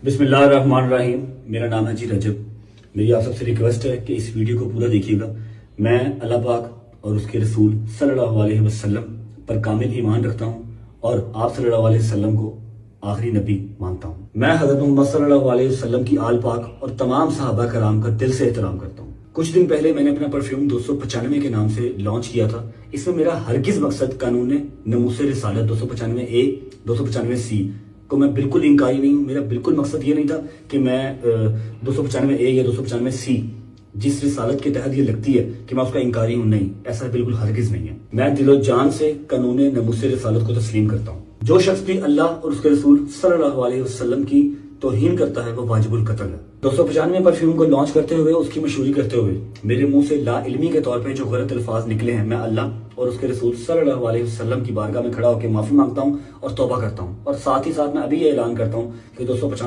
بسم اللہ الرحمن الرحیم. میرا نام ہے جی رجب. میری آپ سب سے ریکویسٹ ہے کہ اس ویڈیو کو پورا دیکھیے گا. میں اللہ پاک اور اس کے رسول صلی اللہ علیہ وسلم پر کامل ایمان رکھتا ہوں اور آپ صلی اللہ علیہ وسلم کو آخری نبی مانتا ہوں. میں حضرت محمد صلی اللہ علیہ وسلم کی آل پاک اور تمام صحابہ کرام کا دل سے احترام کرتا ہوں. کچھ دن پہلے میں نے اپنا پرفیوم 295 کے نام سے لانچ کیا تھا. اس میں میرا ہرگز مقصد قانون ناموس رسالت 295A 295C کو میں بالکل انکاری نہیں ہوں. میرا بالکل مقصد یہ نہیں تھا کہ میں 295A یا 295C جس رسالت کے تحت یہ لگتی ہے کہ میں اس کا انکاری ہوں. نہیں، ایسا بالکل ہرگز نہیں ہے. میں دل و جان سے قانون ناموس رسالت کو تسلیم کرتا ہوں. جو شخص بھی اللہ اور اس کے رسول صلی اللہ علیہ وسلم کی توہین کرتا ہے وہ واجب القتل ہے. 295 پرفیوم کو لانچ کرتے ہوئے اس کی مشہوری کرتے ہوئے میرے منہ سے لا علمی کے طور پہ جو غلط الفاظ نکلے ہیں، میں اللہ اور اس کے رسول صلی اللہ علیہ وسلم کی بارگاہ میں کھڑا ہو کے معافی مانگتا ہوں اور توبہ کرتا ہوں. اور ساتھ ہی ساتھ میں ابھی یہ اعلان کرتا ہوں کہ 295